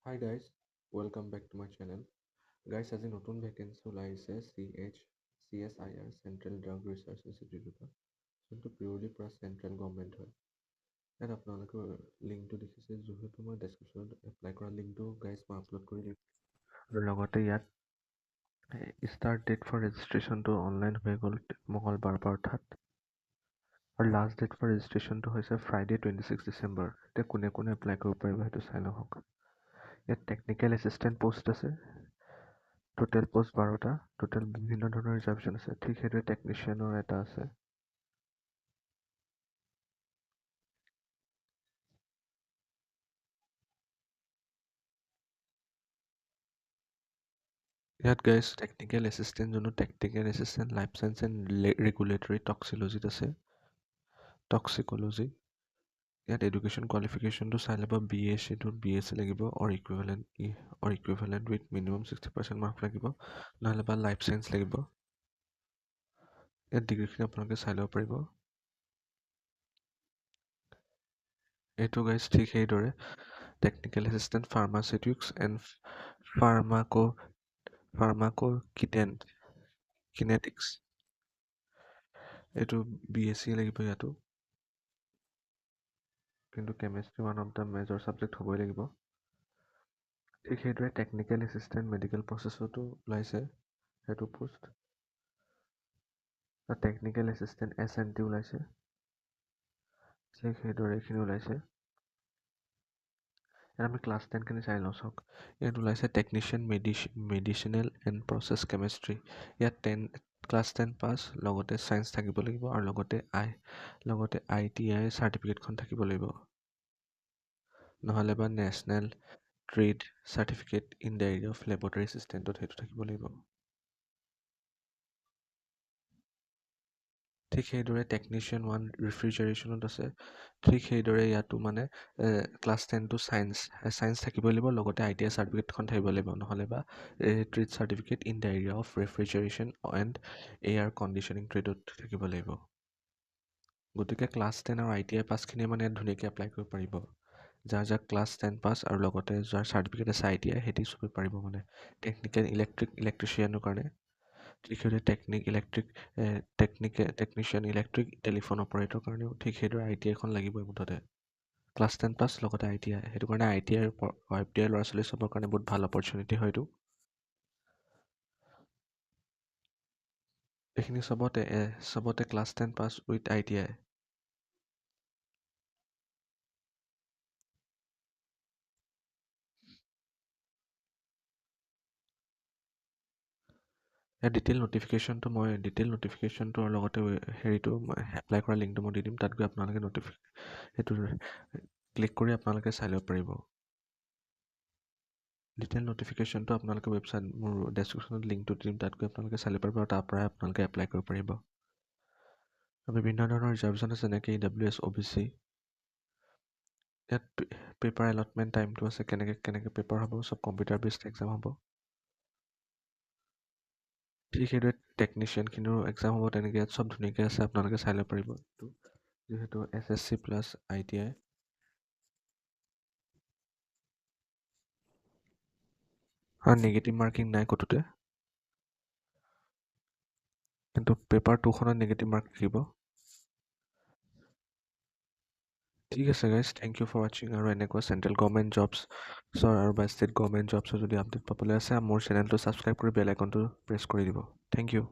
Hi guys, welcome back to my channel. Guys, আজি নতুন vacancy ওলাইছে CSIR চেণ্ট্ৰেল ড্ৰাগ ৰিচাৰ্চ ইনষ্টিটিউটত, যোনটো purely পৰা চেণ্ট্ৰেল গভৰ্ণমেণ্ট হয়। ইয়াত আপোনালোকে লিংকটো দেখিছে, যিহেতু মই ডেছক্ৰিপশ্যনত এপ্লাই কৰা লিংকটো গাইজ মই আপলোড কৰি দিম। আৰু লগতে ইয়াত ষ্টাৰ্ট ডেট ফৰ ৰেজিষ্ট্ৰেশ্যনটো অনলাইন হৈ গ'ল মঙলবাৰ অৰ্থাৎ, আৰু লাষ্ট ডেট ফৰ ৰেজিষ্ট্ৰেশ্যনটো হৈছে ফ্ৰাইডে 26 ডিচেম্বৰ। এতিয়া কোনে কোনে এপ্লাই কৰিব পাৰিব সেইটো চাই লওক। ইয়াত টেকনিকেল এছিষ্টেণ্ট পোষ্ট আছে, টোটেল পোষ্ট 12টা, টোটেল বিভিন্ন ধৰণৰ ৰিজাৰ্ভেশ্যন আছে। ঠিক সেইদৰে টেকনিচিয়ানৰ এটা আছে। ইয়াত গাইজ টেকনিকেল এছিষ্টেণ্ট, যোনটো technical assistant life science and regulatory টক্সিলজিত আছে, টক্সিকলজি। ইয়াত এডুকেশ্যন কোৱালিফিকেশ্যনটো চাই ল'ব। BSc লাগিব, or equivalent with minimum 60% mark লাগিব, নহ'লে বা লাইফ চায়েন্স লাগিব। ইয়াত ডিগ্ৰীখিনি আপোনালোকে চাই ল'ব পাৰিব। এইটো গাইজ ঠিক সেইদৰে টেকনিকেল এছিষ্টেণ্ট ফাৰ্মাচিউটিক্স এণ্ড কিনেটিক্স, এইটো BSc লাগিব ইয়াতো, কিন্তু chemistry one of the major subject হ'বই লাগিব। ঠিক সেইদৰে টেকনিকেল এছিষ্টেণ্ট মেডিকেল প্ৰচেছতো ওলাইছে সেইটো পোষ্ট। টেকনিকেল এছিষ্টেণ্ট SNT ওলাইছে, ঠিক সেইদৰে এইখিনি ওলাইছে। ইয়াত আমি ক্লাছ 10খিনি চাই লওঁ চাওক। ইয়াত ওলাইছে technician medicinal and process chemistry. ইয়াত ক্লাছ 10 পাছ, লগতে ছায়েন্স থাকিব লাগিব, আৰু লগতে ITI চাৰ্টিফিকেটখন থাকিব লাগিব, নহ'লে বা national trade certificate in the area of laboratory এছিষ্টেণ্টত সেইটো থাকিব লাগিব। ঠিক সেইদৰে টেকনিচিয়ান 1 ৰেফ্ৰিজাৰেশ্যনত আছে। ঠিক সেইদৰে ইয়াতো মানে ক্লাছ 10 টু ছায়েন্স থাকিব লাগিব, লগতে ITI চাৰ্টিফিকেটখন থাকিব লাগিব, নহ'লে বা trade certificate in the area of refrigeration and air conditioning ট্ৰেডত থাকিব লাগিব। গতিকে ক্লাছ 10 আৰু ITI পাছখিনিয়ে মানে ধুনীয়াকৈ এপ্লাই কৰিব পাৰিব। যাৰ ক্লাছ 10 পাছ আৰু লগতে যাৰ চাৰ্টিফিকেট আছে ITI, সিহঁতি চবেই পাৰিব মানে। টেকনিকেল ইলেক্ট্ৰিচিয়ানৰ কাৰণে, ঠিক সেইদৰে টেকনিচিয়ান ইলেক্ট্ৰিক টেলিফোন অপাৰেটৰ কাৰণেও ঠিক সেইদৰে ITI খন লাগিবই মুঠতে। ক্লাছ 10 পাছ লগতে ITI, সেইটো কাৰণে ITI ল'ৰা ছোৱালী চবৰ কাৰণে বহুত ভাল অপৰচুনিটি হয় এইটো। এইখিনি চবতে ক্লাছ 10 পাছ উইথ ITI। ইয়াৰ ডিটেইল নটিফিকেশ্যনটো আৰু লগতে হেৰিটো এপ্লাই কৰা লিংকটো মই দি দিম, তাত গৈ আপোনালোকে সেইটো ক্লিক কৰি আপোনালোকে চাই ল'ব পাৰিব। ডিটেইল নটিফিকেশ্যনটো আপোনালোকে ৱেবছাইট মোৰ ডেছক্ৰিপশ্যনত লিংকটো দিম, তাত গৈ আপোনালোকে চাই ল'ব পাৰিব, আৰু তাৰ পৰাই আপোনালোকে এপ্লাই কৰিব পাৰিব। বিভিন্ন ধৰণৰ ৰিজাৰ্ভেশ্যন আছে, যেনেকৈ EWS OBC। ইয়াত পেপাৰ এলটমেণ্ট টাইমটো আছে, কেনেকৈ পেপাৰ হ'ব, চব কম্পিউটাৰ বেছড এক্সাম হ'ব। ঠিক সেইদৰে টেকনিচিয়ানখিনিৰো এক্সাম হ'ব, তেনেকৈ ইয়াত চব ধুনীয়াকৈ আছে, আপোনালোকে চাই ল'ব পাৰিব। যিহেতু SSC প্লাছ ITI। আৰু নিগেটিভ মাৰ্কিং নাই ক'তোতে, কিন্তু পেপাৰ 2খনত নিগেটিভ মাৰ্ক থাকিব। ঠিক আছে গাইজ, থেংক ইউ ফৰ ৱাচিং। আৰু এনেকুৱা চেণ্ট্ৰেল গভৰ্ণমেণ্ট জবছৰ আৰু বা ষ্টেট গভৰ্ণমেণ্ট জবছৰ যদি আপডেট পাবলৈ আছে, মোৰ চেনেলটো ছাবস্ক্ৰাইব কৰি বেল আইকনটো প্ৰেছ কৰি দিব। Thank U.